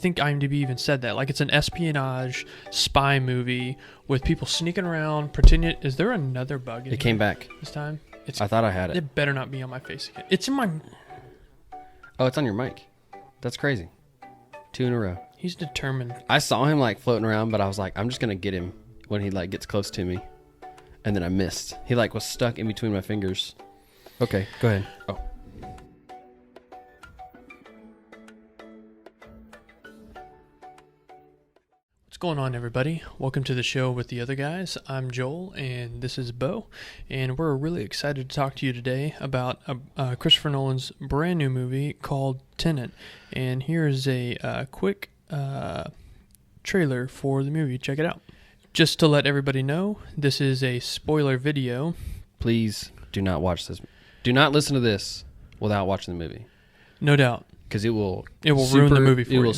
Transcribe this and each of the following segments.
think IMDb even said that. Like, it's an espionage spy movie with people sneaking around, pretending. Is there another bug in It came back this time? I thought I had it. It better not be on my face again. It's in my... Oh, it's on your mic. That's crazy. 2 in a row. He's determined. I saw him like floating around, but I was like, I'm just going to get him when he like gets close to me. And then I missed. He like was stuck in between my fingers. Okay, go ahead. Oh. What's going on, everybody? Welcome to the show with the other guys. I'm Joel, and this is Bo, and we're really excited to talk to you today about Christopher Nolan's brand new movie called Tenet. And here's a quick trailer for the movie. Check it out. Just to let everybody know, this is a spoiler video. Please do not watch this. Do not listen to this without watching the movie. No doubt. Because it will ruin the movie for you.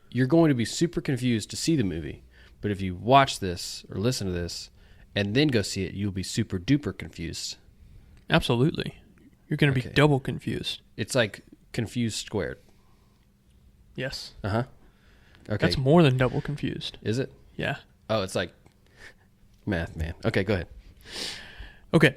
You're going to be super confused to see the movie. But if you watch this or listen to this and then go see it, you'll be super duper confused. Absolutely. You're going to be double confused. It's like confused squared. Yes. Uh-huh. Okay. That's more than double confused. Is it? Yeah. Oh, it's like math, man. Okay, go ahead. Okay.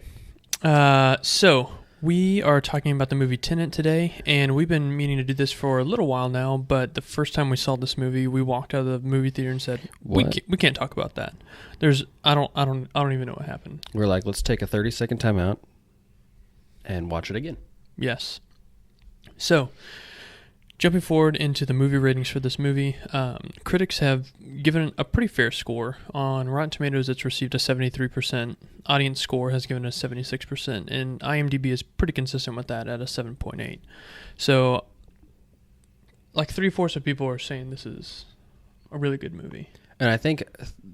So we are talking about the movie Tenet today, and we've been meaning to do this for a little while now, but the first time we saw this movie, we walked out of the movie theater and said, we can't talk about that. I don't even know what happened. We're like, let's take a 30-second timeout and watch it again. Yes. So, jumping forward into the movie ratings for this movie, critics have given a pretty fair score. On Rotten Tomatoes, it's received a 73%. Audience score has given a 76%. And IMDb is pretty consistent with that at a 7.8. So, like 3/4 of people are saying this is a really good movie. And I think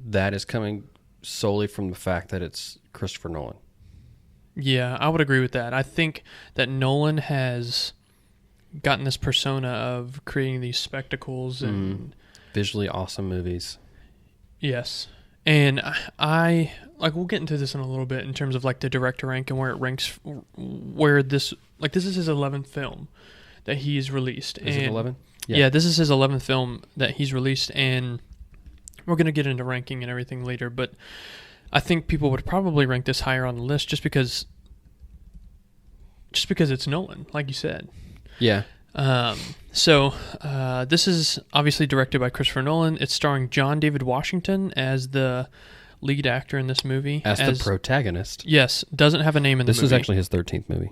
that is coming solely from the fact that it's Christopher Nolan. Yeah, I would agree with that. I think that Nolan has gotten this persona of creating these spectacles and visually awesome movies. Yes. And I we'll get into this in a little bit in terms of like the director rank and where it ranks, where this is his 11th film that he's released. Is it 11? Yeah, this is his 11th film that he's released, and we're going to get into ranking and everything later, but I think people would probably rank this higher on the list just because it's Nolan, like you said. Yeah. So this is obviously directed by Christopher Nolan. It's starring John David Washington as the lead actor in this movie. As the protagonist. Yes. Doesn't have a name in the movie. This is actually his 13th movie.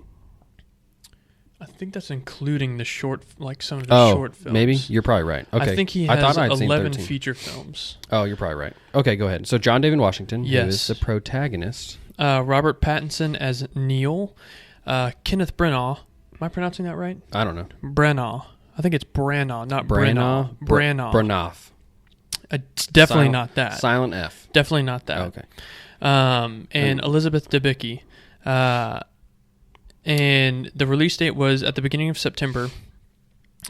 I think that's including the short, like some of the short films. Maybe? You're probably right. Okay. I think he has 11 feature films. Oh, you're probably right. Okay, go ahead. So John David Washington, yes, who is the protagonist. Robert Pattinson as Neil. Kenneth Branagh. Am I pronouncing that right? I don't know. Branagh. I think it's Branagh, not Branagh. Branagh. It's definitely not that. Silent F. Definitely not that. Okay. And Elizabeth Debicki. And the release date was at the beginning of September.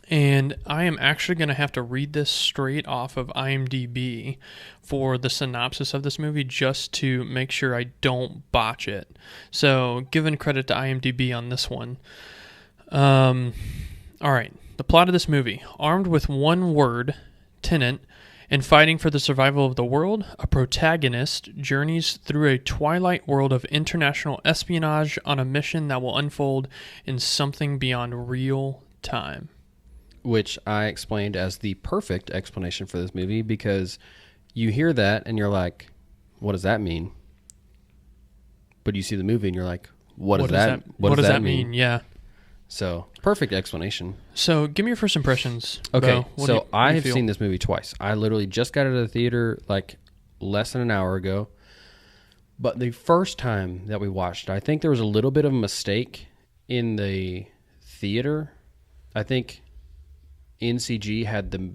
And I am actually going to have to read this straight off of IMDb for the synopsis of this movie just to make sure I don't botch it. So, giving credit to IMDb on this one. All right. The plot of this movie. Armed with one word, Tenet, and fighting for the survival of the world, a protagonist journeys through a twilight world of international espionage on a mission that will unfold in something beyond real time. Which I explained as the perfect explanation for this movie, because you hear that and you're like, what does that mean? But you see the movie and you're like, what does that mean? Yeah. So, perfect explanation. So, give me your first impressions. Okay, so I have seen this movie twice. I literally just got out of the theater like less than an hour ago. But the first time that we watched it, I think there was a little bit of a mistake in the theater. I think NCG had the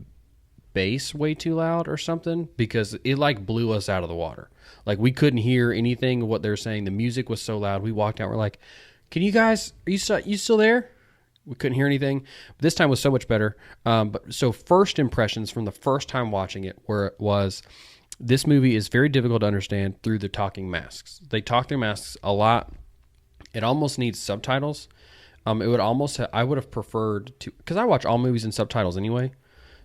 bass way too loud or something, because it like blew us out of the water. Like, we couldn't hear anything of what they were saying. The music was so loud. We walked out, we're like, can you guys, are you still there? We couldn't hear anything. But this time was so much better. So first impressions from the first time watching it was this movie is very difficult to understand through the talking masks. They talk through masks a lot. It almost needs subtitles. I would have preferred to, because I watch all movies in subtitles anyway.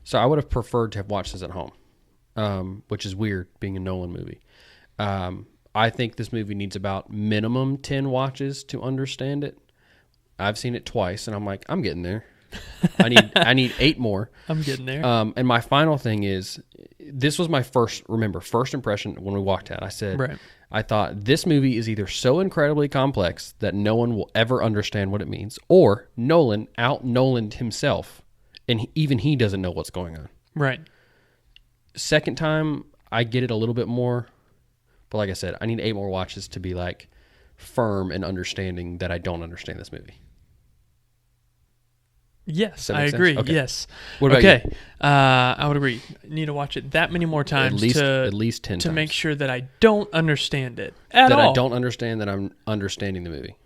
So I would have preferred to have watched this at home, which is weird being a Nolan movie. I think this movie needs about minimum 10 watches to understand it. I've seen it twice, and I'm like, I'm getting there. I need 8 more. I'm getting there. And my final thing is, this was my first impression when we walked out. I said, right. I thought this movie is either so incredibly complex that no one will ever understand what it means, or Nolan out-Nolaned himself, and even he doesn't know what's going on. Right. Second time, I get it a little bit more, but like I said, I need 8 more watches to be like firm in understanding that I don't understand this movie. Yes, I agree. Okay. Yes. What about you? I would agree. I need to watch it that many more times at least 10 to times. make sure that I don't understand it at all. That I don't understand that I'm understanding the movie.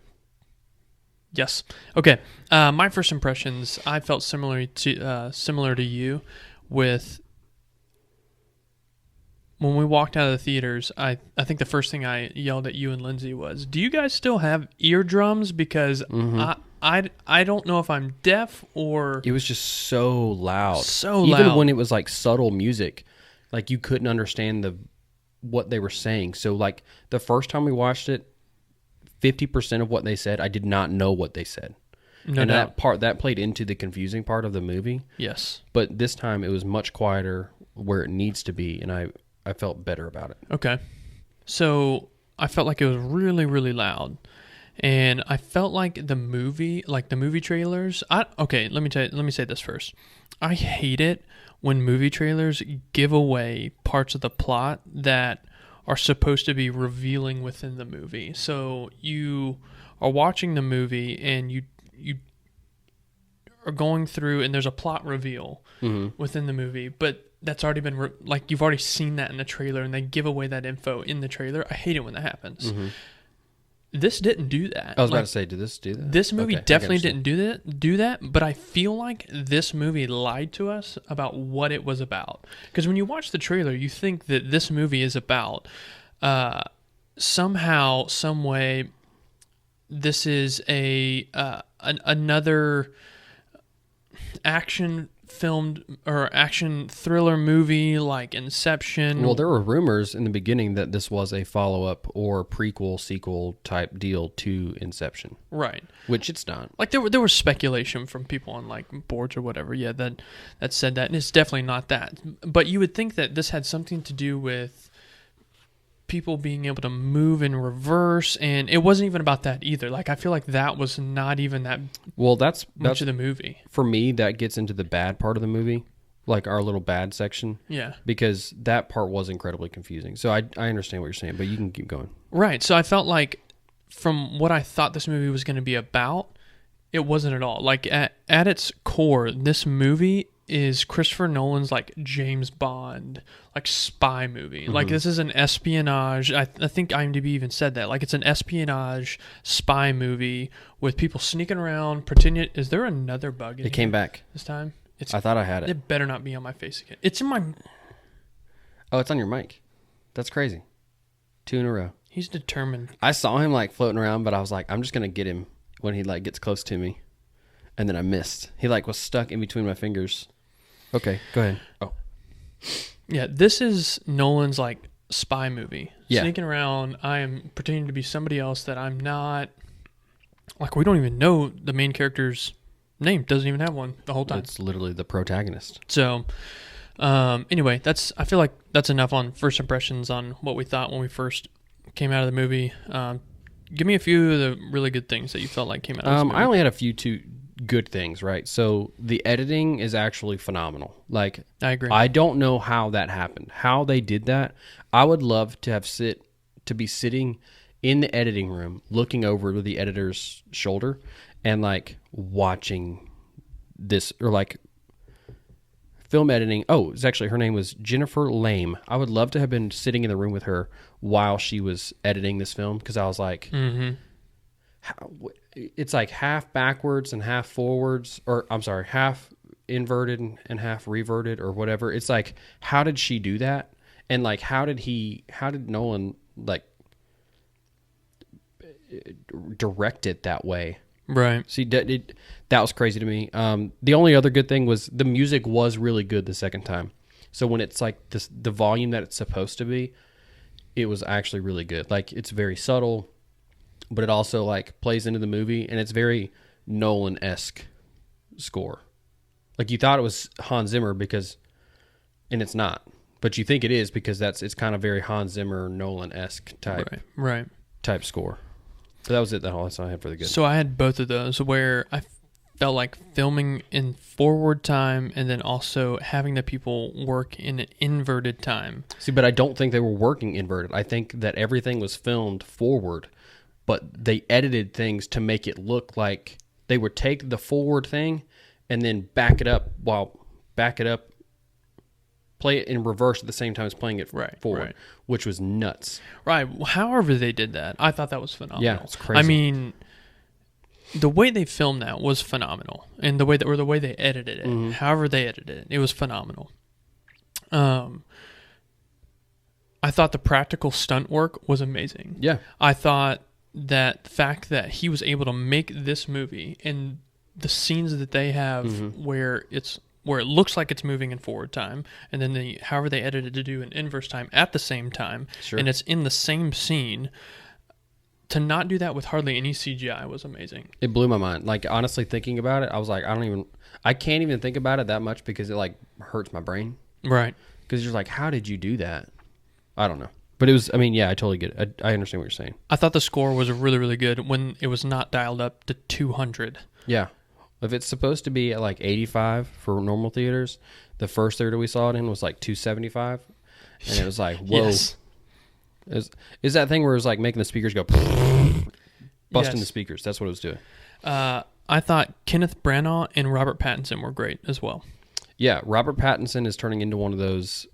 Yes. Okay. My first impressions, I felt similar to you with when we walked out of the theaters. I think the first thing I yelled at you and Lindsay was, "Do you guys still have eardrums?" Because I don't know if I'm deaf or... It was just so loud. So loud. Even when it was like subtle music, like you couldn't understand what they were saying. So like the first time we watched it, 50% of what they said, I did not know what they said. No doubt. That played into the confusing part of the movie. Yes. But this time it was much quieter where it needs to be, and I felt better about it. Okay. So I felt like it was really, really loud. And I felt like the movie trailers. Let me say this first. I hate it when movie trailers give away parts of the plot that are supposed to be revealing within the movie. So you are watching the movie and you are going through and there's a plot reveal within the movie, but that's already been you've already seen that in the trailer and they give away that info in the trailer. I hate it when that happens. This didn't do that. I was about to say, did this do that? This movie definitely didn't do that, but I feel like this movie lied to us about what it was about. Because when you watch the trailer, you think that this movie is about somehow, some way, this is another action filmed or action thriller movie like Inception. Well, there were rumors in the beginning that this was a follow-up or prequel, sequel type deal to Inception. Right. Which it's not. Like there was speculation from people on like boards or whatever, that said that, and it's definitely not that. But you would think that this had something to do with people being able to move in reverse, and it wasn't even about that either. Like I feel like that was not even that that's much of the movie. For me, that gets into the bad part of the movie, like our little bad section. Yeah. Because that part was incredibly confusing. So I understand what you're saying, but you can keep going. Right. So I felt like from what I thought this movie was going to be about, it wasn't at all. Like at its core, this movie is Christopher Nolan's like James Bond, like spy movie. Like this is an espionage. I think IMDb even said that. Like it's an espionage spy movie with people sneaking around, pretending. Is there another bug in It came back this time? I thought I had it. It better not be on my face again. It's in my... Oh, it's on your mic. That's crazy. 2 in a row. He's determined. I saw him like floating around, but I was like, I'm just going to get him when he like gets close to me. And then I missed. He like was stuck in between my fingers. Okay, go ahead. Oh. Yeah, this is Nolan's like spy movie. Yeah. Sneaking around, I am pretending to be somebody else that I'm not. Like we don't even know the main character's name. Doesn't even have one the whole time. It's literally the protagonist. So, anyway, I feel like that's enough on first impressions on what we thought when we first came out of the movie. Give me a few of the really good things that you felt like came out of this movie. I only had a few good things, right? So the editing is actually phenomenal. Like I agree. I don't know how that happened, how they did that. I would love to be sitting in the editing room, looking over the editor's shoulder, and like watching this, or like film editing. Oh, it's actually, her name was Jennifer Lame. I would love to have been sitting in the room with her while she was editing this film, because I was like, it's like half backwards and half forwards, or I'm sorry, half inverted and half reverted or whatever. It's like, how did she do that? And like, how did Nolan like direct it that way? Right. See, that was crazy to me. The only other good thing was the music was really good the second time. So when it's like the volume that it's supposed to be, it was actually really good. Like, it's very subtle, but it also like plays into the movie, and it's very Nolan-esque score. Like, you thought it was Hans Zimmer and it's not, but you think it is because it's kind of very Hans Zimmer, Nolan-esque type score. So that was it. That's all I had for the good. So I had both of those where I felt like filming in forward time and then also having the people work in an inverted time. See, but I don't think they were working inverted. I think that everything was filmed forward, but they edited things to make it look like they would take the forward thing and then back it up, play it in reverse at the same time as playing it forward, which was nuts. Right. However they did that, I thought that was phenomenal. Yeah, it's crazy. I mean, the way they filmed that was phenomenal, and the way they edited it, however they edited it, it was phenomenal. I thought the practical stunt work was amazing. Yeah. I thought that the fact that he was able to make this movie and the scenes that they have where it looks like it's moving in forward time, and then however they edited to do an inverse time at the same time, and it's in the same scene. To not do that with hardly any CGI was amazing. It blew my mind. Like, honestly, thinking about it, I was like, I can't even think about it that much because it like hurts my brain. Right. Because you're like, how did you do that? I don't know. But it was, I mean, yeah, I totally get it. I understand what you're saying. I thought the score was really, really good when it was not dialed up to 200. Yeah. If it's supposed to be at like 85 for normal theaters, the first theater we saw it in was like 275. And it was like, whoa. Yes. Is that thing where it was like making the speakers go busting the speakers? That's what it was doing. I thought Kenneth Branagh and Robert Pattinson were great as well. Yeah, Robert Pattinson is turning into one of those.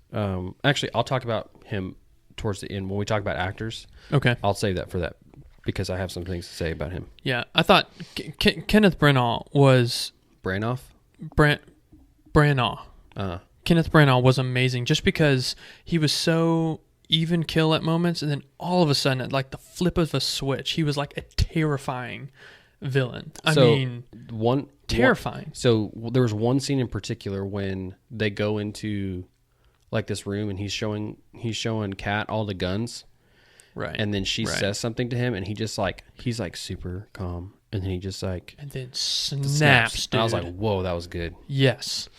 Actually, I'll talk about him towards the end when we talk about actors. Okay, I'll save that for that because I have some things to say about him. Yeah, I thought Kenneth Branagh was Branagh. Kenneth Branagh was amazing just because he was so even kill at moments, and then all of a sudden, at like the flip of a switch, he was like a terrifying villain. Terrifying. So there was one scene in particular when they go into like this room, and he's showing Kat all the guns, right? And then she says something to him, and he's like super calm, and then he just like snaps. And I was like, whoa, that was good. Yes.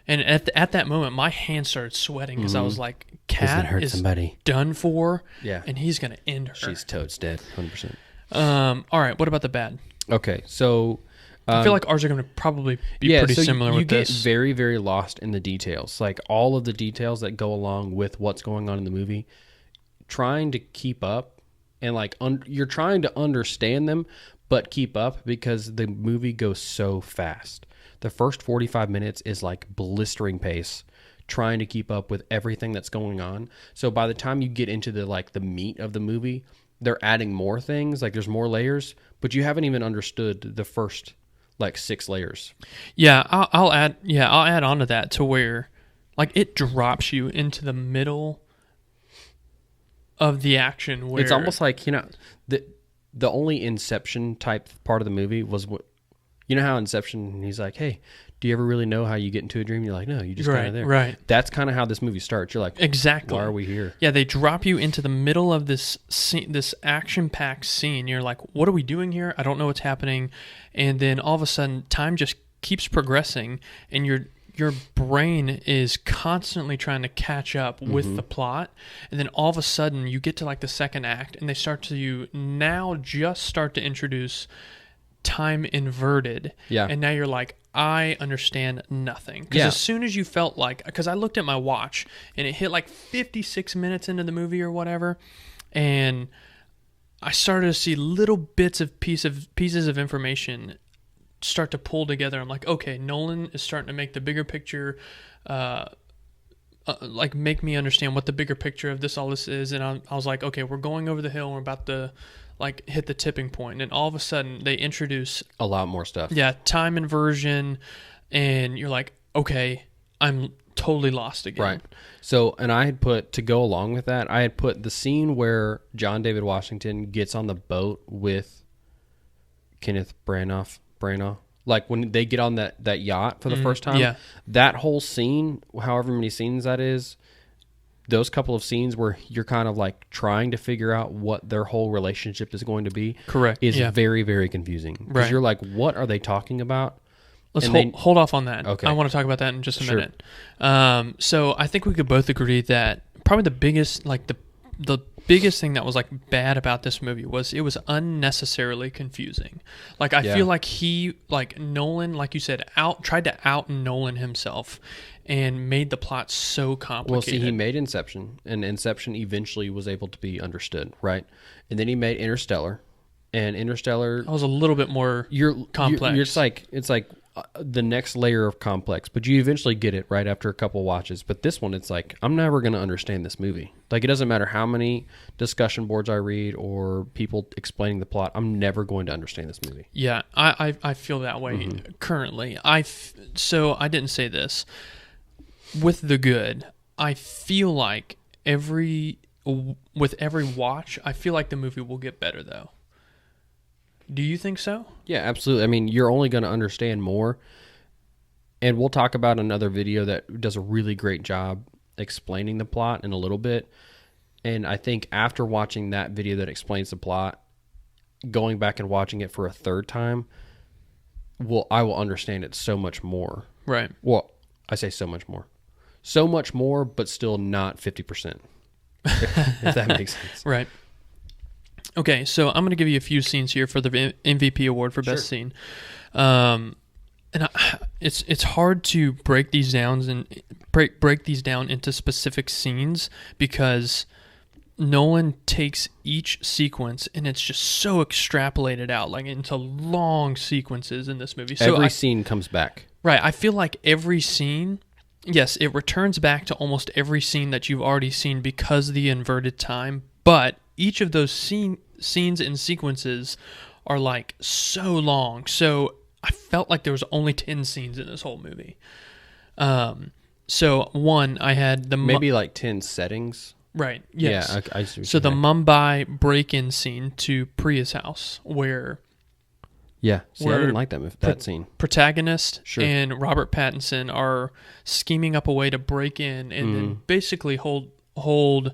And at that moment, my hands started sweating because I was like, Kat is somebody. Done for, and he's going to end her. She's totes dead, 100%. All right, what about the bad? Okay, so... I feel like ours are going to probably be pretty similar with this. You get very, very lost in the details. Like, all of the details that go along with what's going on in the movie, trying to keep up, and like you're trying to understand them, but keep up because the movie goes so fast. The first 45 minutes is like blistering pace, trying to keep up with everything that's going on. So by the time you get into the meat of the movie, they're adding more things, like there's more layers, but you haven't even understood the first like 6 layers. Yeah, I'll add on to that to where like it drops you into the middle of the action where it's almost like, the only Inception type part of the movie was what. You know how Inception, he's like, hey, do you ever really know how you get into a dream? You're like, no, you just kind of there. Right. That's kind of how this movie starts. You're like, exactly. Why are we here? Yeah, they drop you into the middle of this scene, this action-packed scene. You're like, what are we doing here? I don't know what's happening. And then all of a sudden, time just keeps progressing, and your brain is constantly trying to catch up with the plot. And then all of a sudden, you get to like the second act, and they start to introduce time inverted. Yeah. And now you're like, I understand nothing. Because as soon as you felt like, because I looked at my watch and it hit like 56 minutes into the movie or whatever, and I started to see little bits of pieces of information start to pull together. I'm like, okay, Nolan is starting to make the bigger picture, like make me understand what the bigger picture of all this is. And I was like, okay, we're going over the hill and we're about to like hit the tipping point, and all of a sudden they introduce a lot more stuff. Yeah, time inversion, and you're like, okay, I'm totally lost again. Right. So, and I had put, to go along with that, I had put the scene where John David Washington gets on the boat with Kenneth Branagh. Like when they get on that yacht for the first time, that whole scene, however many scenes that is, those couple of scenes where you're kind of like trying to figure out what their whole relationship is going to be, is very, very confusing. Because you're like, what are they talking about? Let's hold off on that. Okay. I want to talk about that in just a minute. So I think we could both agree that probably the biggest, like the biggest thing that was like bad about this movie was it was unnecessarily confusing. Like I feel like Nolan, like you said, tried to out Nolan himself and made the plot so complicated. Well, see, he made Inception, and Inception eventually was able to be understood, right? And then he made Interstellar, and Interstellar was a little bit more complex. It's like the next layer of complex, but you eventually get it right after a couple watches. But this one, it's like, I'm never going to understand this movie. Like, it doesn't matter how many discussion boards I read or people explaining the plot, I'm never going to understand this movie. Yeah, I feel that way currently. So I didn't say this. With The Good, I feel like with every watch, I feel like the movie will get better, though. Do you think so? Yeah, absolutely. I mean, you're only going to understand more. And we'll talk about another video that does a really great job explaining the plot in a little bit. And I think after watching that video that explains the plot, going back and watching it for a third time, I will understand it so much more. Right. Well, I say so much more. So much more, but still not 50%. If that makes sense. Right. Okay, so I'm going to give you a few scenes here for the MVP award for best scene, and it's hard to break these down into specific scenes because Nolan takes each sequence and it's just so extrapolated out like into long sequences in this movie. So every scene comes back. Right, I feel like every scene. Yes, it returns back to almost every scene that you've already seen because of the inverted time, but each of those scenes and sequences are like so long. So I felt like there was only 10 scenes in this whole movie. So one, I had maybe like 10 settings. Right. Yes. Yeah. I see. So the Mumbai break-in scene to Priya's house where... Yeah, see, I didn't like that scene. Protagonist and Robert Pattinson are scheming up a way to break in and then basically hold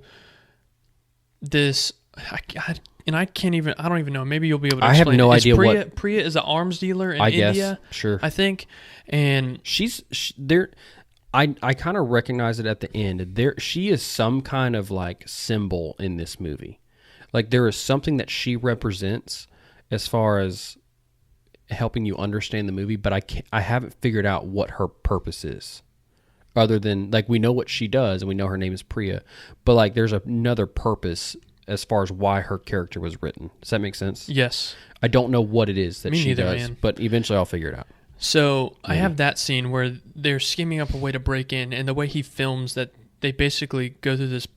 this. I don't even know. Maybe you'll be able to explain. I have no idea what Priya is an arms dealer in India. Sure. I think, and she's there. I kind of recognize it at the end. She is some kind of like symbol in this movie. Like there is something that she represents as far as helping you understand the movie, but I haven't figured out what her purpose is. Other than like we know what she does and we know her name is Priya, but like there's another purpose as far as why her character was written. Does that make sense? Yes. I don't know what it is that she does, but eventually I'll figure it out. So I have that scene where they're scheming up a way to break in, and the way he films that they basically go through this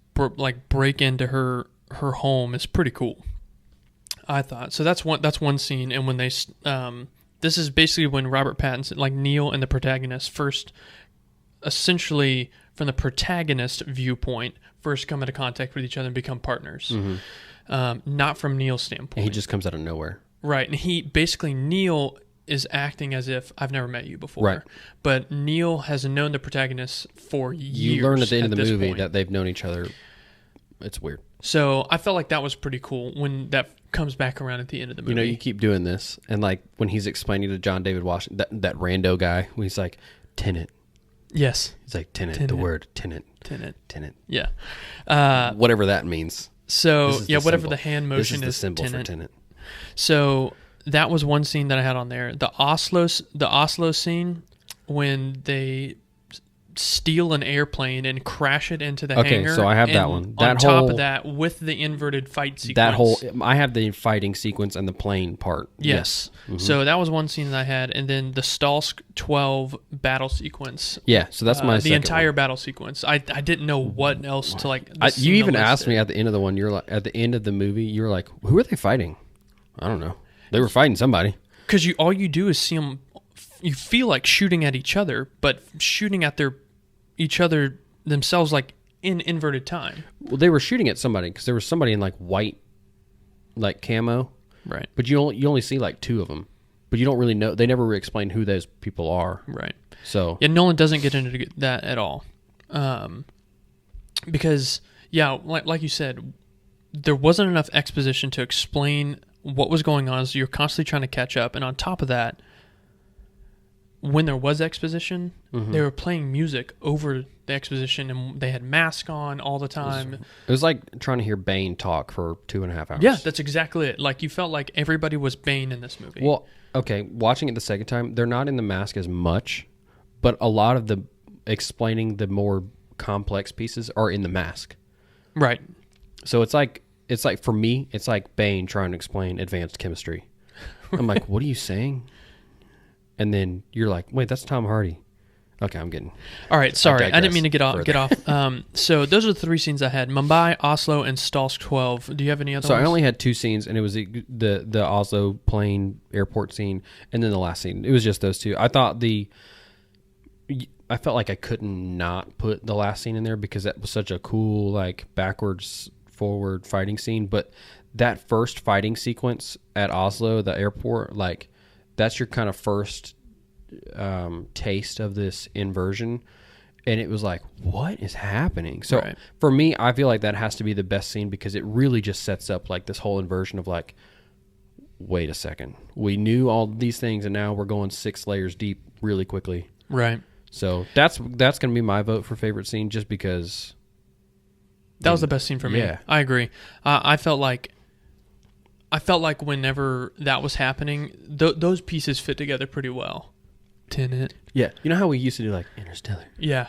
break into her home is pretty cool, I thought. So that's one scene, and when they this is basically when Robert Pattinson, like Neil and the protagonist, first essentially from the protagonist viewpoint, first come into contact with each other and become partners. Not from Neil's standpoint. And he just comes out of nowhere. Right, and Neil is acting as if I've never met you before. Right. But Neil has known the protagonist for years. You learn at the end of the movie that they've known each other. It's weird. So I felt like that was pretty cool when that comes back around at the end of the movie. You know, you keep doing this, and like when he's explaining to John David Washington, that rando guy, when he's like, Tenet. Yes. He's like, Tenet, the word, Tenet. Yeah. Whatever that means. So, whatever the hand motion is. This is the symbol for Tenet. So that was one scene that I had on there. The Oslo scene when they steal an airplane and crash it into the hangar. Okay, so I have that one. On top of that, with the inverted fight sequence. I have the fighting sequence and the plane part. Yes. Mm-hmm. So that was one scene that I had, and then the Stalsk 12 battle sequence. Yeah, so that's my the entire battle sequence. I didn't know what else to like. You even asked me at the end of the one. You're like, at the end of the movie, you're like, who are they fighting? I don't know. They were fighting somebody. Because all you do is see them. You feel like shooting at each other, but shooting at each other themselves, like in inverted time. Well, they were shooting at somebody because there was somebody in like white, like camo, Right. But you only see like 2 of them. But you don't really know. They never really explain who those people are. Right. So yeah, Nolan doesn't get into that at all. Because, yeah, like you said, there wasn't enough exposition to explain what was going on, so you're constantly trying to catch up. And on top of that, when there was exposition, they were playing music over the exposition, and they had masks on all the time. It was like trying to hear Bane talk for 2.5 hours. Yeah, that's exactly it. Like, you felt like everybody was Bane in this movie. Well, okay, watching it the second time, they're not in the mask as much, but a lot of the explaining the more complex pieces are in the mask. Right. So it's like for me, it's like Bane trying to explain advanced chemistry. I'm like, what are you saying? And then you're like, wait, that's Tom Hardy. Okay, I'm getting... All right, sorry. I didn't mean to get off. So those are the 3 scenes I had. Mumbai, Oslo, and Stalsk 12. Do you have any other ones? So I only had 2 scenes, and it was the Oslo plane airport scene, and then the last scene. It was just those 2. I felt like I couldn't not put the last scene in there because that was such a cool, like, backwards, forward fighting scene. But that first fighting sequence at Oslo, the airport, like... That's your kind of first taste of this inversion. And it was like, what is happening? So for me, I feel like that has to be the best scene because it really just sets up like this whole inversion of like, wait a second. We knew all these things and now we're going 6 layers deep really quickly. Right. So that's going to be my vote for favorite scene just because. That was the best scene for me. Yeah. I agree. I felt like whenever that was happening, those pieces fit together pretty well. Tenet. Yeah. You know how we used to do like Interstellar? Yeah.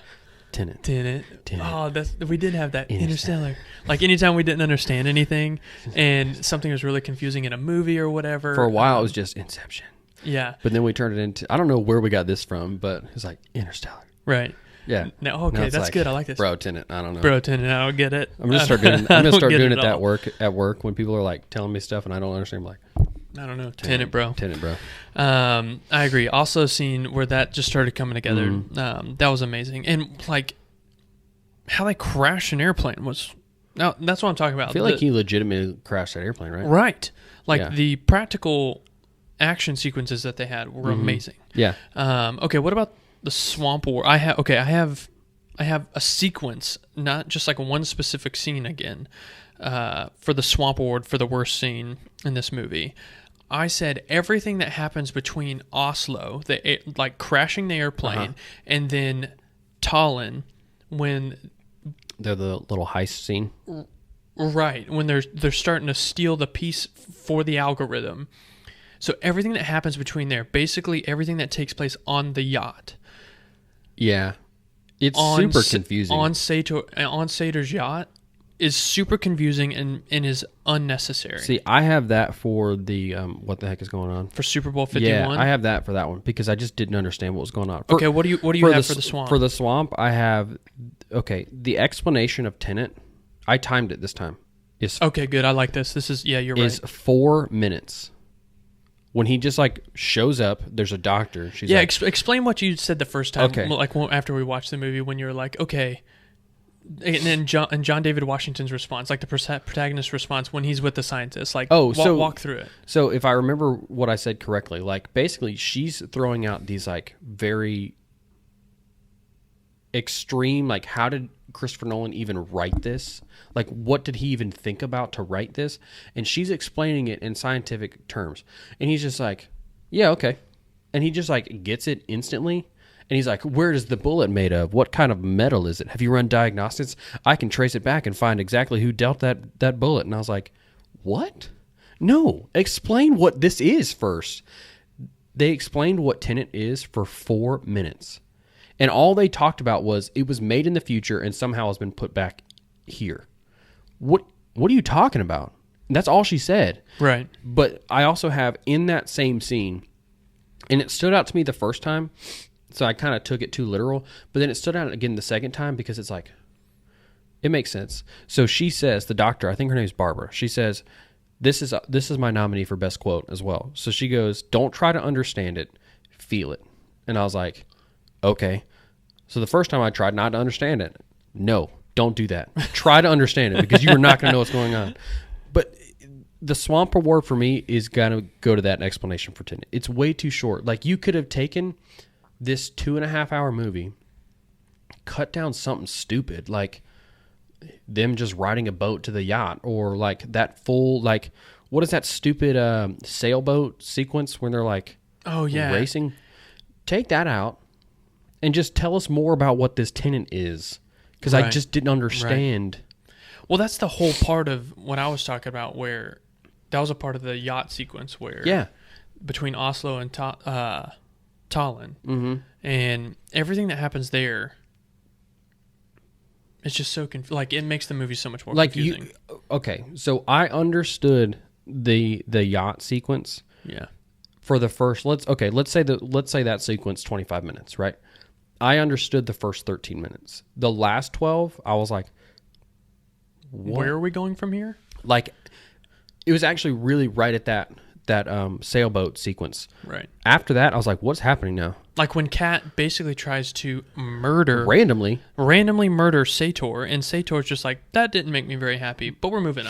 Tenet. Oh, we did have that Interstellar. Like anytime we didn't understand anything and something was really confusing in a movie or whatever. For a while, it was just Inception. Yeah. But then we turned it into, I don't know where we got this from, but it's like Interstellar. Right. Yeah. No, okay, that's like, good. I like this. Bro, Tenet. I don't know. Bro, Tenet. I don't get it. I'm gonna start doing it at work when people are like telling me stuff and I don't understand. I'm like, I don't know. Tenet, bro. I agree. Also, scene where that just started coming together. That was amazing, and like how they crashed an airplane was. Now that's what I'm talking about. I feel like he legitimately crashed that airplane, right? Right. Like the practical action sequences that they had were amazing. Yeah. Okay. What about the swamp war? I have a sequence, not just like one specific scene again, for the swamp award for the worst scene in this movie. I said everything that happens between Oslo, like crashing the airplane, and then Tallinn, when they're the little heist scene. Right, when they're starting to steal the piece for the algorithm. So everything that happens between there, basically everything that takes place on the yacht. Yeah. It's super confusing. On Sator's yacht is super confusing and is unnecessary. See, I have that for the what the heck is going on? For Super Bowl 51? Yeah, I have that for that one because I just didn't understand what was going on. Okay, what do you have for the swamp? For the swamp, I have the explanation of Tenet. I timed it this time. Okay, good. I like this. This is you're right. Is 4 minutes. When he just like shows up, there's a doctor. She's explain what you said the first time. Okay. Like after we watched the movie, when you were like, okay, and then John David Washington's response, like the protagonist's response when he's with the scientist, like walk through it. So if I remember what I said correctly, like basically she's throwing out these like very extreme, like how did Christopher Nolan even write this? Like, what did he even think about to write this? And she's explaining it in scientific terms. And he's just like, yeah, okay. And he just, like, gets it instantly. And he's like, where is the bullet made of? What kind of metal is it? Have you run diagnostics? I can trace it back and find exactly who dealt that bullet. And I was like, what? No. Explain what this is first. They explained what Tenet is for 4 minutes. And all they talked about was it was made in the future and somehow has been put back here. What are you talking about? And that's all she said. Right. But I also have in that same scene, and it stood out to me the first time, so I kind of took it too literal, but then it stood out again the second time because it's like, it makes sense. So she says, the doctor, I think her name is Barbara, she says, this is my nominee for best quote as well. So she goes, don't try to understand it, feel it. And I was like, okay. So the first time I tried not to understand it, no. Don't do that. Try to understand it because you are not going to know what's going on. But the swamp reward for me is gonna go to that explanation for Tenet. It's way too short. Like, you could have taken this 2.5-hour movie, cut down something stupid like them just riding a boat to the yacht, or like that full, like, what is that stupid sailboat sequence when they're like, racing? Take that out and just tell us more about what this Tenet is, because I just didn't understand. Right. Well, that's the whole part of what I was talking about, where that was a part of the yacht sequence where between Oslo and Tallinn, and everything that happens there, it's just so like, it makes the movie so much more confusing. Okay, so I understood the yacht sequence. Yeah. For the first, let's say that sequence 25 minutes, right? I understood the first 13 minutes. The last 12, I was like, what? Where are we going from here? Like, it was actually really right at that sailboat sequence. Right. After that, I was like, what's happening now? Like when Kat basically tries to randomly murder Sator, and Sator's just like, that didn't make me very happy, but we're moving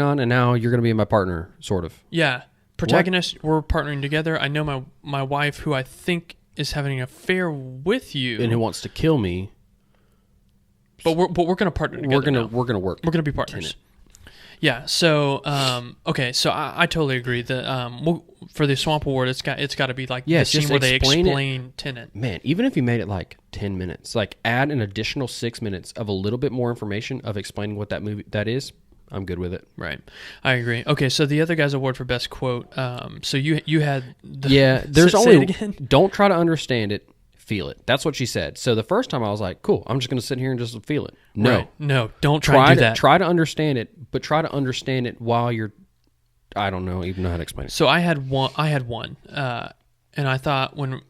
on. And now you're going to be my partner, sort of. Yeah. Protagonist, we're partnering together. I know my wife, who I think is having an affair with you, and who wants to kill me. But we're going to partner together. We're gonna work. We're going to be partners. Yeah. So okay. So I totally agree that for the Swamp Award, it's got to be like the scene where they explain Tenet. Man, even if you made it like 10 minutes, like add an additional 6 minutes of a little bit more information of explaining what that is. I'm good with it. Right. I agree. Okay, so the other guy's award for best quote. So you had there's only don't try to understand it, feel it. That's what she said. So the first time I was like, cool, I'm just going to sit here and just feel it. No. Right. No, don't try to do that. Try to understand it, but try to understand it while you're, I don't know even know how to explain it. So I had one and I thought when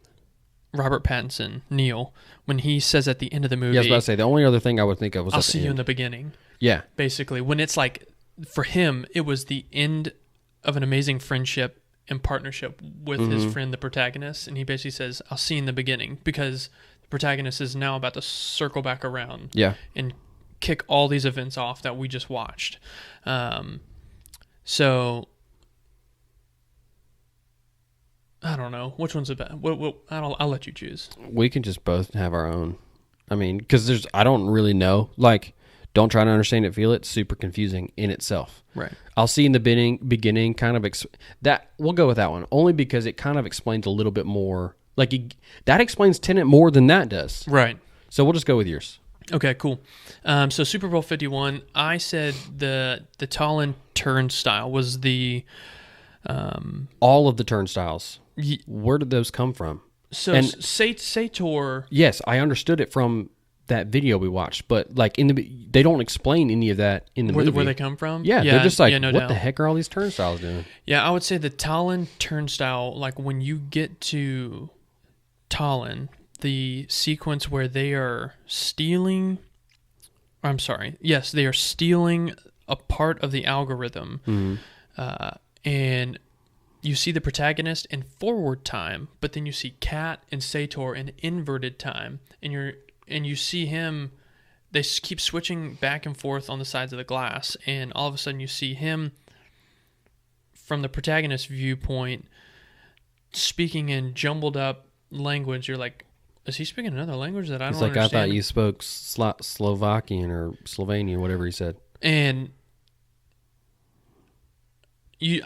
Robert Pattinson, Neil, when he says at the end of the movie, I was about to say, the only other thing I would think of was I'll see you in the beginning. Yeah. Basically, when it's like, for him, it was the end of an amazing friendship and partnership with his friend, the protagonist. And he basically says, I'll see you in the beginning, because the protagonist is now about to circle back around and kick all these events off that we just watched. So I don't know. Which one's the best? I'll let you choose. We can just both have our own. I mean, because I don't really know. Like, don't try to understand it, feel it. Super confusing in itself. Right. I'll see in the beginning kind of that. We'll go with that one only because it kind of explains a little bit more. Like, that explains Tenet more than that does. Right. So we'll just go with yours. Okay, cool. So Super Bowl 51, I said the Tallinn turnstile was the all of the turnstiles. Where did those come from? So Sator. Yes, I understood it from that video we watched, but like they don't explain any of that in the movie. Where they come from? Yeah, they're just like, what the heck are all these turnstiles doing? Yeah, I would say the Tallinn turnstile, like when you get to Tallinn, the sequence where they are stealing... I'm sorry. Yes, they are stealing a part of the algorithm. And you see the protagonist in forward time, but then you see Kat and Sator in inverted time, and you see him, they keep switching back and forth on the sides of the glass, and all of a sudden you see him from the protagonist's viewpoint speaking in jumbled up language. You're like, is he speaking another language that I don't understand? It's like, I thought you spoke Slovakian or Slovenian, whatever he said. And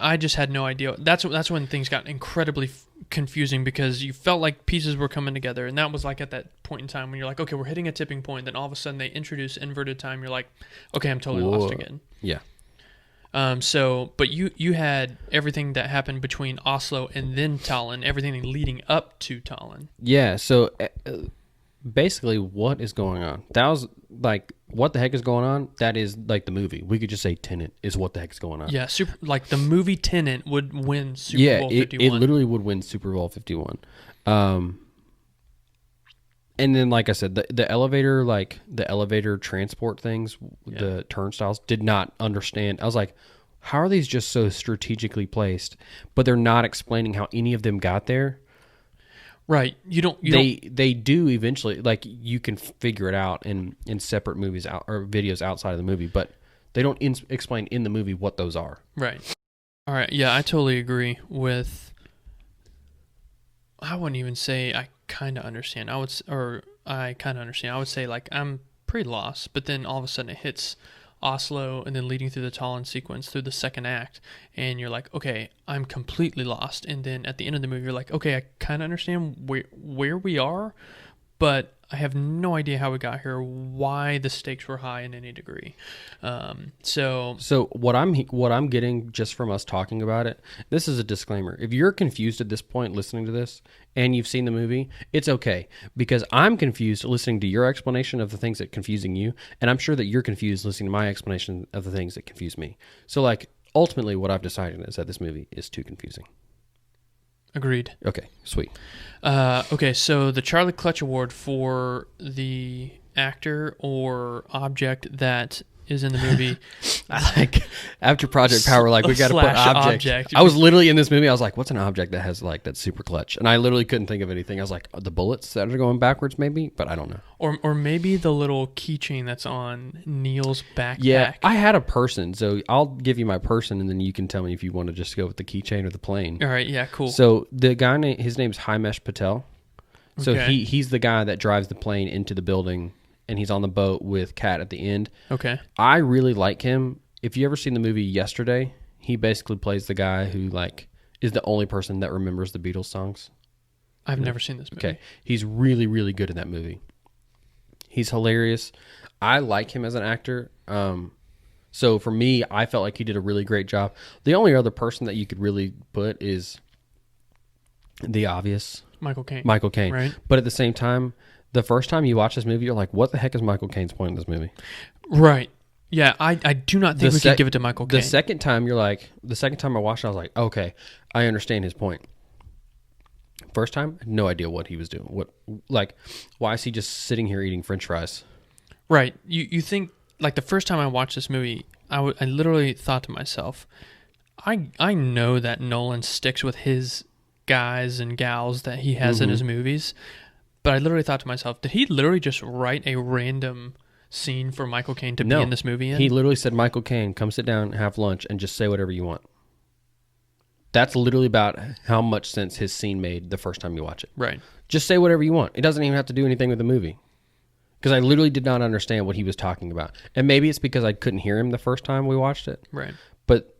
I just had no idea. That's when things got incredibly confusing, because you felt like pieces were coming together, and that was like at that point in time when you're like, okay, we're hitting a tipping point. Then all of a sudden they introduce inverted time. You're like, okay, I'm totally lost again. Yeah. But you had everything that happened between Oslo and then Tallinn, everything leading up to Tallinn. Yeah. So basically, what is going on? That was like, what the heck is going on? That is like the movie. We could just say Tenet is what the heck is going on. Yeah, like the movie Tenet would win Super Bowl 51. It literally would win Super Bowl 51. And then, like I said, the elevator transport things, the turnstiles, did not understand. I was like, how are these just so strategically placed? But they're not explaining how any of them got there. Right. They do eventually, like, you can figure it out in separate movies or videos outside of the movie, but they don't explain in the movie what those are. Right. All right. Yeah, I totally agree with. I wouldn't even say I kind of understand. I kind of understand. I would say like I'm pretty lost, but then all of a sudden it hits Oslo and then leading through the Tallinn sequence through the second act, and you're like, okay, I'm completely lost. And then at the end of the movie, you're like, okay, I kind of understand where we are, but I have no idea how we got here, why the stakes were high in any degree. So what I'm getting just from us talking about it, this is a disclaimer. If you're confused at this point listening to this and you've seen the movie, it's okay, because I'm confused listening to your explanation of the things that confusing you, and I'm sure that you're confused listening to my explanation of the things that confuse me. So like ultimately what I've decided is that this movie is too confusing. Agreed. Okay, sweet. Okay, so the Charlie Clutch Award for the actor or object that is in the movie. Like after Project Power, like we got to put object. I was literally in this movie. I was like, "What's an object that has like that's super clutch?" And I literally couldn't think of anything. I was like, "The bullets that are going backwards, maybe," but I don't know. Or maybe the little keychain that's on Neil's backpack. Yeah, I had a person, so I'll give you my person, and then you can tell me if you want to just go with the keychain or the plane. All right, yeah, cool. So the guy, his name's Himesh Patel. So okay. he's the guy that drives the plane into the building, and he's on the boat with Kat at the end. Okay. I really like him. If you ever seen the movie Yesterday, he basically plays the guy who like is the only person that remembers the Beatles songs. I've never seen this movie. Okay. He's really, really good in that movie. He's hilarious. I like him as an actor. So for me, I felt like he did a really great job. The only other person that you could really put is the obvious Michael Caine. Right. But at the same time, the first time you watch this movie, you're like, what the heck is Michael Caine's point in this movie? Right. Yeah, I do not think we can give it to Michael Caine. The second time I watched it, I was like, okay, I understand his point. First time, no idea what he was doing. Why is he just sitting here eating French fries? Right. You think, like the first time I watched this movie, I literally thought to myself, I know that Nolan sticks with his guys and gals that he has in his movies, but I literally thought to myself, did he literally just write a random scene for Michael Caine to be in this movie in? He literally said, Michael Caine, come sit down, have lunch, and just say whatever you want. That's literally about how much sense his scene made the first time you watch it. Right. Just say whatever you want. It doesn't even have to do anything with the movie. Because I literally did not understand what he was talking about. And maybe it's because I couldn't hear him the first time we watched it. Right. But,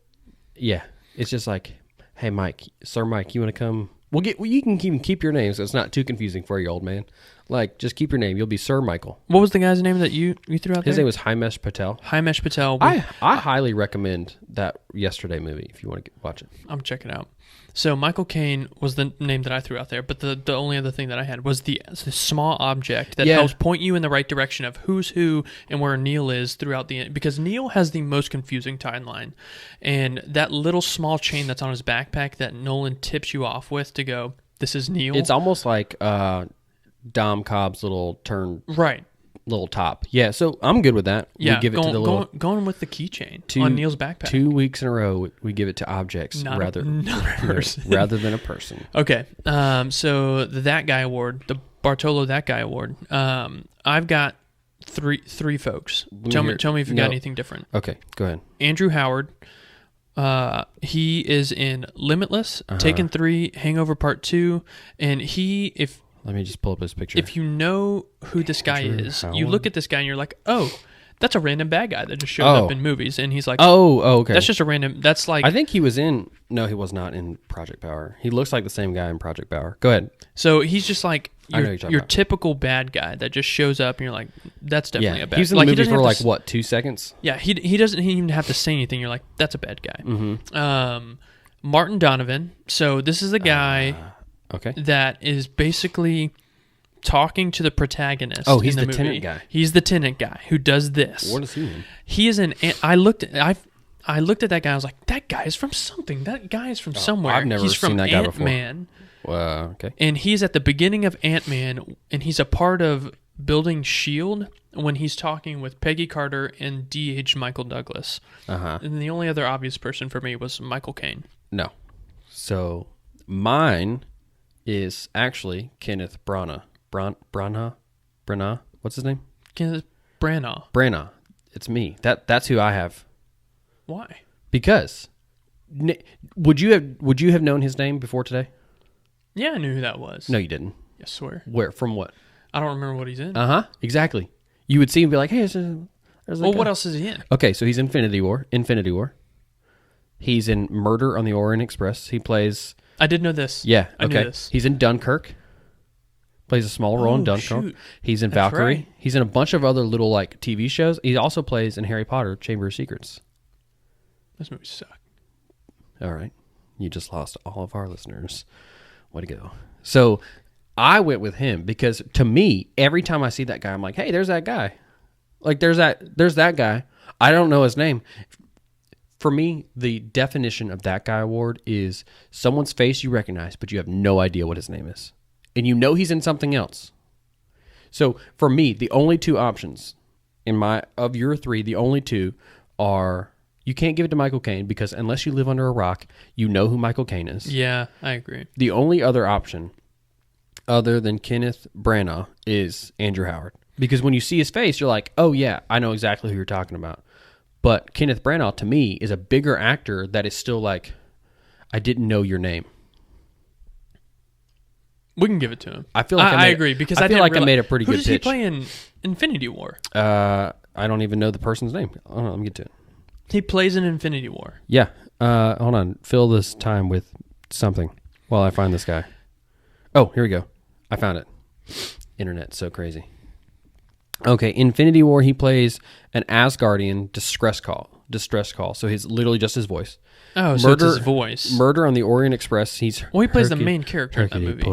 yeah, it's just like, hey, Mike, Sir Mike, you want to come? You can even keep your name so it's not too confusing for you, old man. Like, just keep your name. You'll be Sir Michael. What was the guy's name that you threw out there? His name was Himesh Patel. Himesh Patel. I highly recommend that Yesterday movie if you want to watch it. I'm check it out. So Michael Caine was the name that I threw out there, but the only other thing that I had was the small object that helps point you in the right direction of who's who and where Neil is throughout the end. Because Neil has the most confusing timeline. And that little small chain that's on his backpack that Nolan tips you off with to go, this is Neil. It's almost like Dom Cobb's little little top. Yeah, so I'm good with that. Yeah, we give it to the little going with the keychain on Neil's backpack. 2 weeks in a row, we give it to objects rather than a person. Okay, so the That Guy Award, the Bartolo That Guy Award. I've got three folks. Tell me if you got anything different. Okay, go ahead. Andrew Howard. He is in Limitless, Taken 3, Hangover Part 2, and let me just pull up his picture. If you know who this guy is, you look at this guy and you're like, oh, that's a random bad guy that just showed up in movies. And he's like, okay. That's just a random, that's like... I think he was no, he was not in Project Power. He looks like the same guy in Project Power. Go ahead. So he's just like your typical bad guy that just shows up and you're like, that's definitely a bad guy. He's in the movie for 2 seconds? Yeah, he doesn't even have to say anything. You're like, that's a bad guy. Mm-hmm. Martin Donovan. So this is a guy... Okay. That is basically talking to the protagonist. Oh, he's in the the movie. Tenet guy. He's the Tenet guy who does this. What is he in? He is in. I looked at that guy. I was like, that guy is from something. That guy is from somewhere. I've never seen that guy before. Ant-Man. Okay. And he's at the beginning of Ant-Man, and he's a part of building S.H.I.E.L.D. when he's talking with Peggy Carter and D.H. Michael Douglas. And the only other obvious person for me was Michael Caine. No. So mine is actually Kenneth Branagh. Branagh? What's his name? Kenneth Branagh. Branagh. It's me. That's who I have. Why? Because Would you have known his name before today? Yeah, I knew who that was. No, you didn't. I swear. Where? From what? I don't remember what he's in. Exactly. You would see him and be like, hey, there's well, what else is he in? Okay, so he's Infinity War. He's in Murder on the Orient Express. He plays... I did know this. Yeah, I knew this. He's in Dunkirk. Plays a small role in Dunkirk. Shoot. He's in Valkyrie. Right. He's in a bunch of other little like TV shows. He also plays in Harry Potter, Chamber of Secrets. This movie sucked. All right. You just lost all of our listeners. Way to go. So I went with him because to me, every time I see that guy, I'm like, hey, there's that guy. Like there's that guy. I don't know his name. For me, the definition of that guy award is someone's face you recognize, but you have no idea what his name is. And you know he's in something else. So for me, the only two options of your three, the only two are you can't give it to Michael Caine because unless you live under a rock, you know who Michael Caine is. Yeah, I agree. The only other option other than Kenneth Branagh is Andrew Howard. Because when you see his face, you're like, oh yeah, I know exactly who you're talking about. But Kenneth Branagh, to me, is a bigger actor that is still like, I didn't know your name. We can give it to him. I feel like I agree because I feel like I made a pretty good pitch. Who does he play in Infinity War? I don't even know the person's name. Hold on, let me get to it. He plays in Infinity War. Yeah. Hold on. Fill this time with something while I find this guy. Oh, here we go. I found it. Internet's so crazy. Okay, Infinity War, he plays an Asgardian distress call. So he's literally just his voice. Oh, so it's his voice. Murder on the Orient Express, he plays the main character in that movie.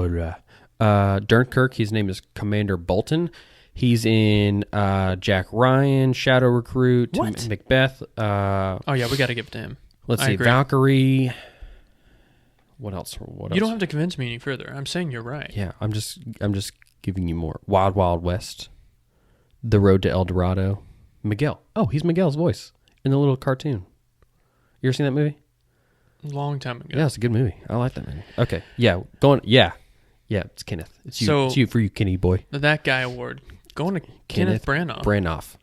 Dunkirk, his name is Commander Bolton. He's in Jack Ryan, Shadow Recruit, Macbeth. Oh yeah, we got to give it to him. Let's see, Valkyrie. What else? You don't have to convince me any further. I'm saying you're right. Yeah, I'm just giving you more. Wild Wild West. The Road to El Dorado. Miguel. Oh, he's Miguel's voice in the little cartoon. You ever seen that movie? Long time ago. Yeah, it's a good movie. I like that movie. Okay. Yeah. Yeah, it's Kenneth. It's you. So, it's you for you, Kenny boy. That guy award. Going to Kenneth Branagh. Branagh.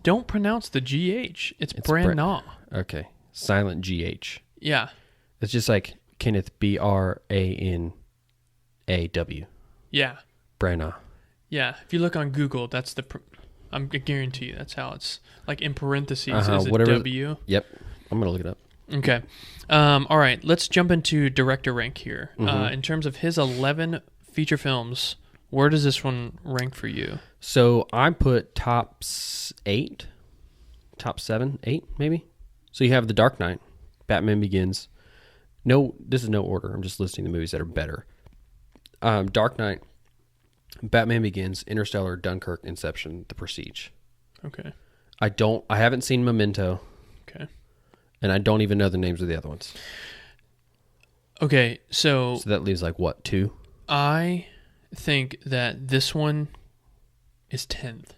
Don't pronounce the GH. It's Branagh. Okay. Silent GH. Yeah. It's just like Kenneth Branaw. Yeah. Branagh. Yeah. If you look on Google, that's I guarantee you that's how it's like in parentheses is a W. Yep. I'm going to look it up. Okay. All right. Let's jump into director rank here. Mm-hmm. In terms of his 11 feature films, where does this one rank for you? So I put top 7, 8 maybe. So you have The Dark Knight, Batman Begins. No, this is no order. I'm just listing the movies that are better. Dark Knight, Batman Begins, Interstellar, Dunkirk, Inception, The Prestige. Okay. I haven't seen Memento. Okay. And I don't even know the names of the other ones. Okay, so that leaves like what, 2? I think that this one is 10th.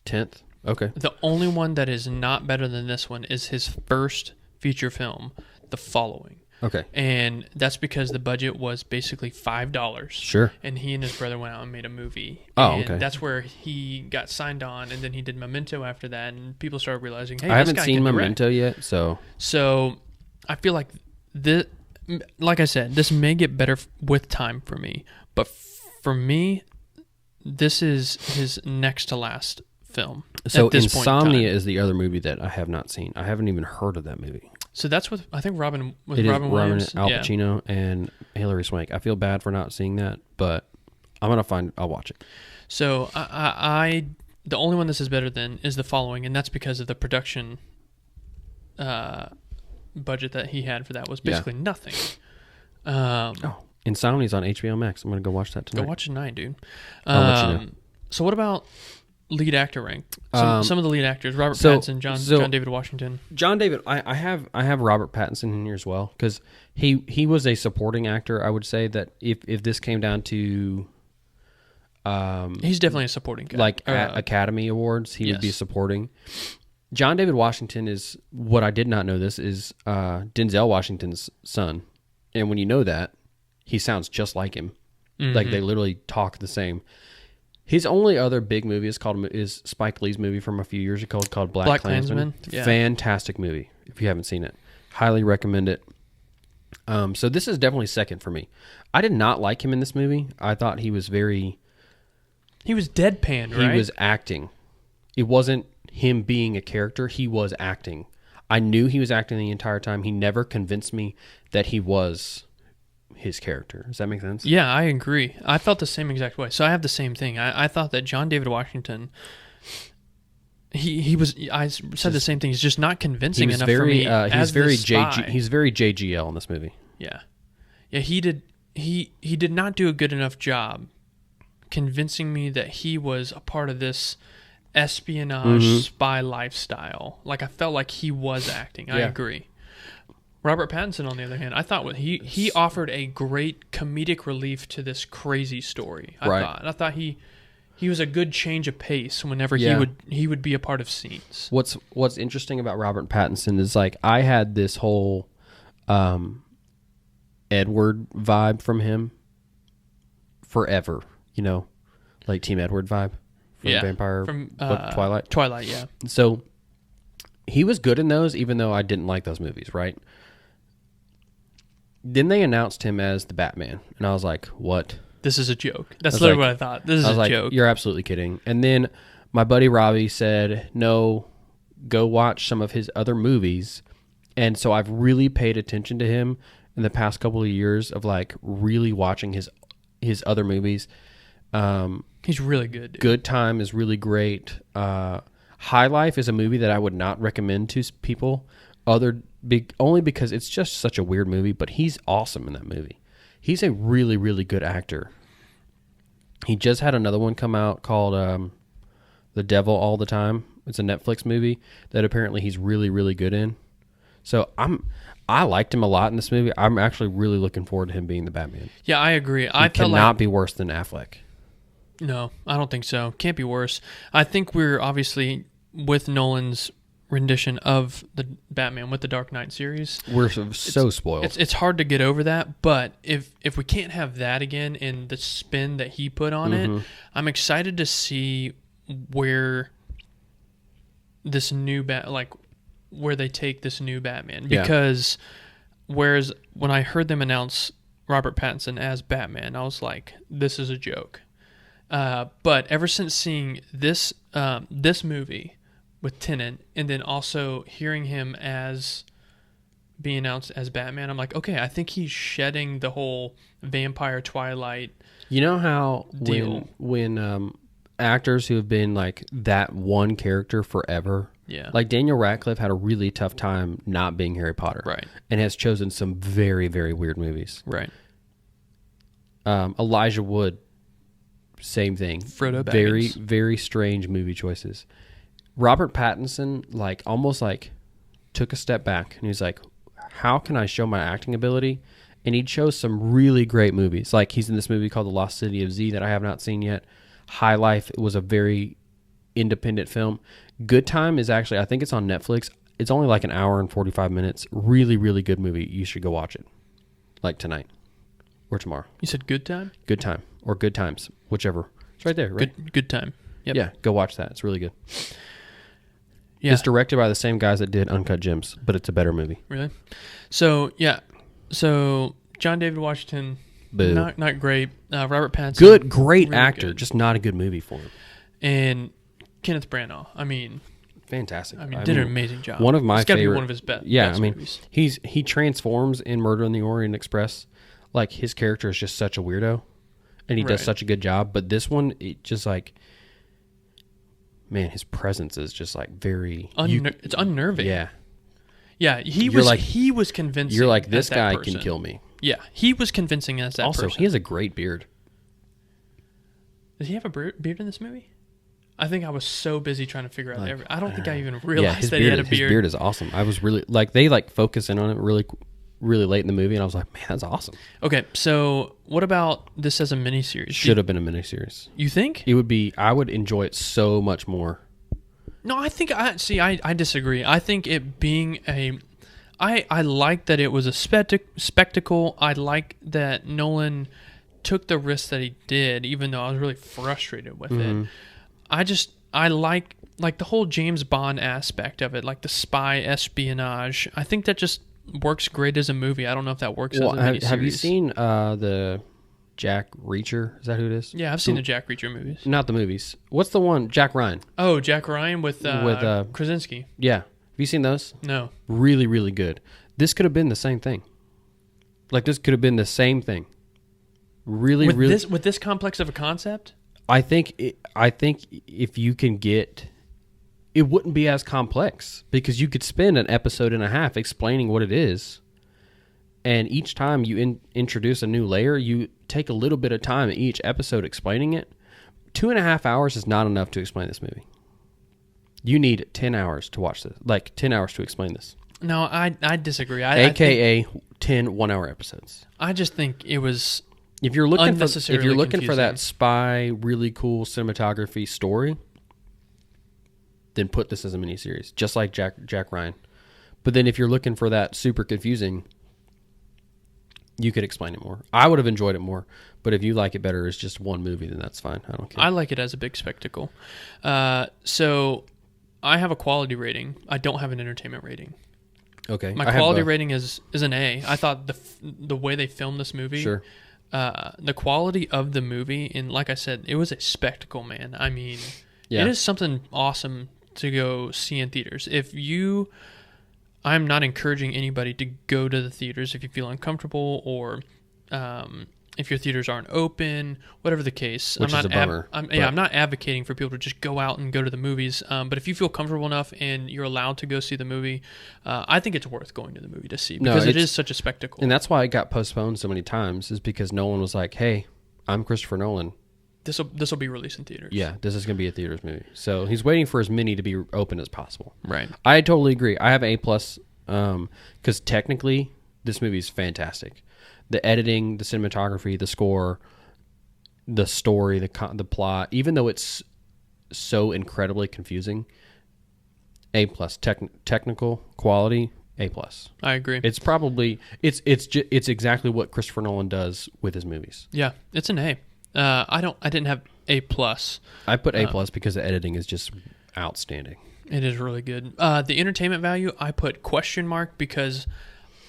10th? Okay. The only one that is not better than this one is his first feature film, The Following. Okay. And that's because the budget was basically $5. Sure. And he and his brother went out and made a movie. Oh, and okay. that's where he got signed on, and then he did Memento after that, and people started realizing, hey, I haven't seen Memento yet, so... So, I feel like, like I said, this may get better with time for me, but for me, this is his next to last film. So, Insomnia is the other movie that I have not seen. I haven't even heard of that movie. So that's with, I think, Robin Williams. Al Pacino, and Hilary Swank. I feel bad for not seeing that, but I'll watch it. So the only one this is better than is The Following, and that's because of the production budget that he had for that was basically nothing. Insomnia's on HBO Max. I'm going to go watch that tonight. Go watch it tonight, dude. I'll let you know. So what about lead actor rank? Some of the lead actors: Robert Pattinson, John David Washington. John David, I have Robert Pattinson in here as well because he was a supporting actor. I would say that if this came down to, he's definitely a supporting guy. Like Academy Awards, he would be supporting. John David Washington is what I did not know. This is Denzel Washington's son, and when you know that, he sounds just like him. Mm-hmm. Like they literally talk the same. His only other big movie is Spike Lee's movie from a few years ago called Black Klansman. Yeah. Fantastic movie if you haven't seen it. Highly recommend it. So this is definitely second for me. I did not like him in this movie. I thought he was very... He was deadpan, right? He was acting. It wasn't him being a character. He was acting. I knew he was acting the entire time. He never convinced me that he was his character. Does that make sense? Yeah, I agree. I felt the same exact way. So I have the same thing. I thought that John David Washington... He was. I said the same thing. He's just not convincing enough for me. He's very JGL in this movie. Yeah. He did not do a good enough job convincing me that he was a part of this espionage spy lifestyle. Like, I felt like he was acting. I agree. Robert Pattinson, on the other hand, I thought he offered a great comedic relief to this crazy story. I thought he was a good change of pace whenever he would be a part of scenes. What's interesting about Robert Pattinson is, like, I had this whole Edward vibe from him forever, you know, like Team Edward vibe from Vampire from Twilight. Twilight, yeah. So he was good in those, even though I didn't like those movies, right? Then they announced him as the Batman, and I was like, what? This is a joke. That's literally what I thought. This is a joke. You're absolutely kidding. And then my buddy Robbie said, no, go watch some of his other movies. And so I've really paid attention to him in the past couple of years of, like, really watching his other movies. He's really good, dude. Good Time is really great. High Life is a movie that I would not recommend to people only because it's just such a weird movie, but he's awesome in that movie. He's a really, really good actor. He just had another one come out called The Devil All the Time. It's a Netflix movie that apparently he's really, really good in. So I liked him a lot in this movie. I'm actually really looking forward to him being the Batman. Yeah, I agree. He cannot be worse than Affleck. No, I don't think so. Can't be worse. I think we're obviously with Nolan's rendition of the Batman with the Dark Knight series. We're so spoiled. It's hard to get over that, but if we can't have that again in the spin that he put on it, I'm excited to see where this new where they take this new Batman, because whereas when I heard them announce Robert Pattinson as Batman, I was like, this is a joke. But ever since seeing this movie with Tenet, and then also hearing him as being announced as Batman, I'm like, okay, I think he's shedding the whole vampire Twilight. You know how deal. when actors who have been like that one character forever, like Daniel Radcliffe had a really tough time not being Harry Potter, right, and has chosen some very, very weird movies, right. Elijah Wood, same thing. Frodo Baggins. Very, very strange movie choices. Robert Pattinson, like, almost like took a step back and he's like, how can I show my acting ability? And he chose some really great movies. Like, he's in this movie called The Lost City of Z that I have not seen yet. High Life was a very independent film. Good Time is actually, I think it's on Netflix. It's only like an hour and 45 minutes. Really, really good movie. You should go watch it. Like tonight or tomorrow. You said Good Time? Good Time or Good Times, whichever. It's right there, right? Good Time. Yep. Yeah, go watch that. It's really good. Yeah. It's directed by the same guys that did Uncut Gems, but it's a better movie. Really? So, yeah. So, John David Washington, not great. Robert Pattinson. Great really actor, good. just not a good movie for him. And Kenneth Branagh, I mean... Fantastic. Did an amazing job. One of my it's gotta favorite... be one of his best movies. He's he transforms in Murder on the Orient Express. Like, his character is just such a weirdo, and he does such a good job. But this one, it just like... Man, his presence is just like very... it's unnerving. Yeah. Yeah, he was convincing. You're like, this guy can kill me. Yeah, he was convincing as that person. Also, he has a great beard. Does he have a beard in this movie? I think I was so busy trying to figure out I don't think I even realized that he had a beard. His beard is awesome. I was really... Like, they like focus in on it really late in the movie, and I was like, man, that's awesome. Okay, so what about this as a miniseries? Should have been a miniseries. You think? It would be... I would enjoy it so much more. No, I think... I disagree. I think it being a... I like that it was a spectacle. I like that Nolan took the risk that he did, even though I was really frustrated with it. I like the whole James Bond aspect of it, like the spy espionage. I think that just works great as a movie. I don't know if that works as a miniseries. Have you seen the Jack Reacher? Is that who it is? Yeah, I've seen the Jack Reacher movies. Not the movies. What's the one? Jack Ryan. Oh, Jack Ryan with Krasinski. Yeah. Have you seen those? No. Really, really good. This could have been the same thing. Like, this could have been the same thing. Really, with this complex of a concept? I think if you can get... It wouldn't be as complex because you could spend an episode and a half explaining what it is. And each time you introduce a new layer, you take a little bit of time in each episode explaining it. 2.5 hours is not enough to explain this movie. You need 10 hours to watch this. Like, 10 hours to explain this. No, I disagree. AKA 10 one-hour episodes. I just think it was if you're looking confusing. for that spy, really cool cinematography story, then put this as a miniseries, just like Jack Ryan. But then if you're looking for that super confusing, you could explain it more. I would have enjoyed it more. But if you like it better as just one movie, then that's fine. I don't care. I like it as a big spectacle. So I have a quality rating. I don't have an entertainment rating. Okay. My quality rating is an A. I thought the way they filmed this movie, sure. The quality of the movie, and like I said, it was a spectacle, man. I mean, yeah. It is something awesome to go see in theaters. I'm not encouraging anybody to go to the theaters if you feel uncomfortable or if your theaters aren't open, whatever the case. Which is a bummer. I'm not advocating for people to just go out and go to the movies. But if you feel comfortable enough and you're allowed to go see the movie, I think it's worth going to the movie to see because it is such a spectacle. And that's why it got postponed so many times is because Nolan was like, hey, I'm Christopher Nolan. This will be released in theaters. Yeah, this is going to be a theaters movie. So he's waiting for as many to be open as possible. Right. I totally agree. I have A+, because technically this movie is fantastic. The editing, the cinematography, the score, the story, the plot, even though it's so incredibly confusing, A+. Technical quality, A+. I agree. It's probably it's exactly what Christopher Nolan does with his movies. Yeah, it's an A. I didn't have A+. I put A+ because the editing is just outstanding. It is really good. The entertainment value, I put question mark because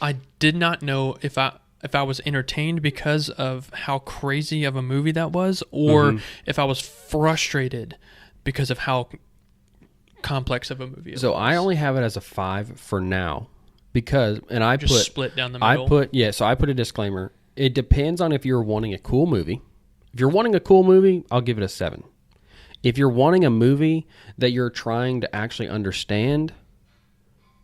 I did not know if I was entertained because of how crazy of a movie that was, or if I was frustrated because of how complex of a movie it was. So I only have it as a 5 for now because, and I just put split down the middle. So I put a disclaimer. It depends on if you're wanting a cool movie. If you're wanting a cool movie, I'll give it a 7. If you're wanting a movie that you're trying to actually understand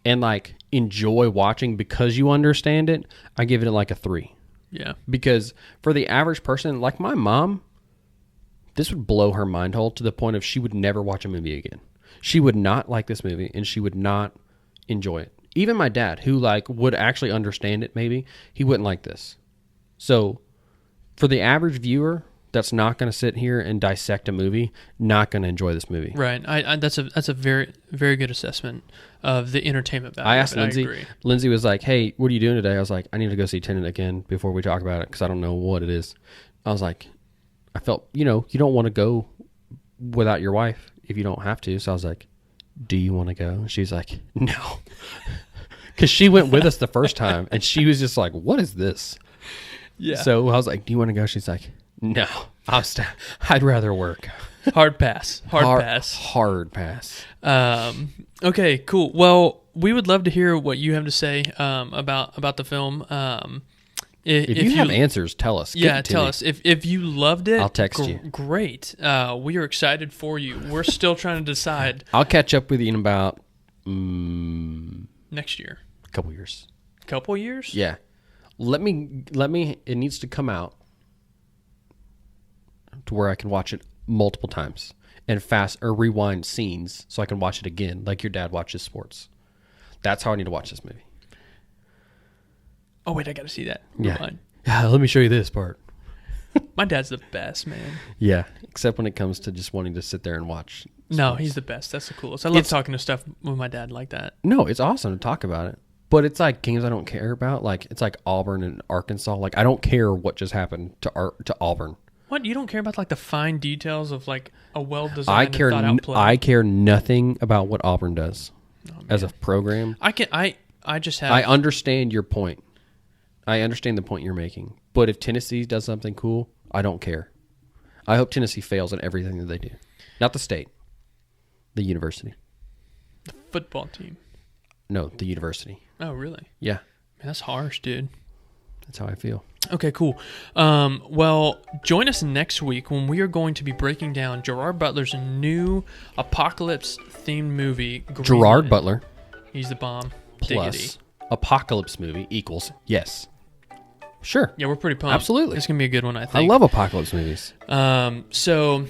and like enjoy watching because you understand it, I give it like a 3. Yeah. Because for the average person, like my mom, this would blow her mind hole to the point of she would never watch a movie again. She would not like this movie and she would not enjoy it. Even my dad, who like would actually understand it maybe, he wouldn't like this. So for the average viewer that's not going to sit here and dissect a movie, not going to enjoy this movie. Right. That's a very, very good assessment of the entertainment value. I asked Lindsay. Lindsay was like, hey, what are you doing today? I was like, I need to go see Tenet again before we talk about it because I don't know what it is. I was like, I felt, you don't want to go without your wife if you don't have to. So I was like, do you want to go? And she's like, no. Because she went with us the first time and she was just like, what is this? Yeah. So I was like, do you want to go? She's like, no, I'd rather work. Hard pass. Hard pass. Okay, cool. Well, we would love to hear what you have to say about the film. If you have answers, tell us. Tell us. If you loved it, I'll text you. Great. We are excited for you. We're still trying to decide. I'll catch up with you in about next year. A couple years. Couple years? Yeah. Let me. It needs to come out to where I can watch it multiple times and rewind scenes so I can watch it again, like your dad watches sports. That's how I need to watch this movie. Oh wait, I got to see that. Yeah. Let me show you this part. My dad's the best, man. Yeah, except when it comes to just wanting to sit there and watch sports. No, he's the best. That's the coolest. I love talking to stuff with my dad like that. No, it's awesome to talk about it. But it's like games I don't care about. Like it's like Auburn and Arkansas. Like I don't care what just happened to Auburn. What? You don't care about like the fine details of like a well-designed and thought-out play? I care nothing about what Auburn does as a program. I I just have. I understand your point. I understand the point you're making. But if Tennessee does something cool, I don't care. I hope Tennessee fails in everything that they do. Not the state. The university. The football team. No, the university. Oh, really? Yeah. Man, that's harsh, dude. That's how I feel. Okay, cool. Well, join us next week when we are going to be breaking down Gerard Butler's new apocalypse-themed movie, Greenland. Gerard Butler. He's the bomb. Plus Diggity. apocalypse movie equals yes. Sure. Yeah, we're pretty pumped. Absolutely. It's going to be a good one, I think. I love apocalypse movies. So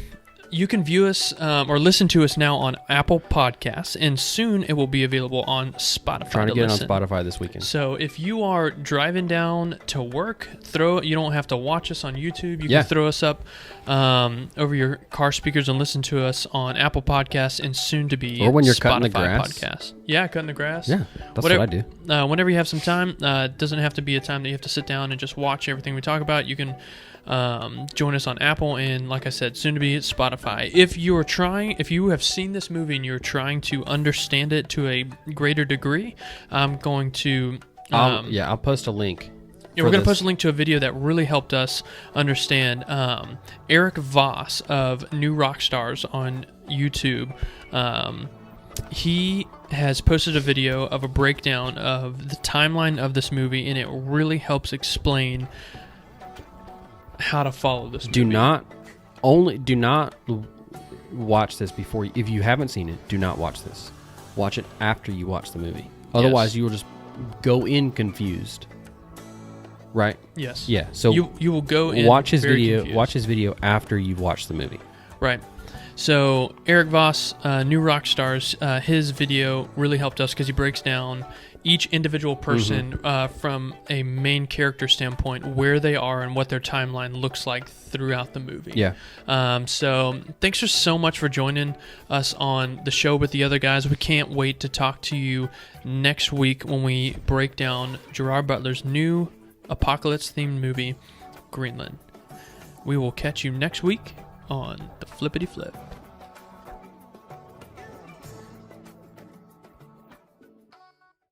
you can view us or listen to us now on Apple Podcasts, and soon it will be available on Spotify. Trying to get it on Spotify this weekend. So if you are driving down to work, you don't have to watch us on YouTube. You can throw us up over your car speakers and listen to us on Apple Podcasts and soon to be or when you're Spotify cutting the grass. Podcast. Yeah, cutting the grass. Yeah, that's what I do. Whenever you have some time, it doesn't have to be a time that you have to sit down and just watch everything we talk about. You can join us on Apple and, like I said, soon to be Spotify. If you have seen this movie and you're trying to understand it to a greater degree, I'm going to I'll post a link. Yeah, we're going to post a link to a video that really helped us understand. Eric Voss of New Rockstars on YouTube, he has posted a video of a breakdown of the timeline of this movie, and it really helps explain how to follow this movie. Do not watch this before. If you haven't seen it, do not watch this. Watch it after you watch the movie. Otherwise, you will just go in confused. Right? Yes. Yeah. So you will go in watch his very video. confused. Watch his video after you've watched the movie. Right. So Eric Voss, New Rockstars, his video really helped us because he breaks down each individual person from a main character standpoint, where they are and what their timeline looks like throughout the movie. Yeah. So thanks so much for joining us on the show with the other guys. We can't wait to talk to you next week when we break down Gerard Butler's new apocalypse-themed movie, Greenland. We will catch you next week on The Flippity Flip.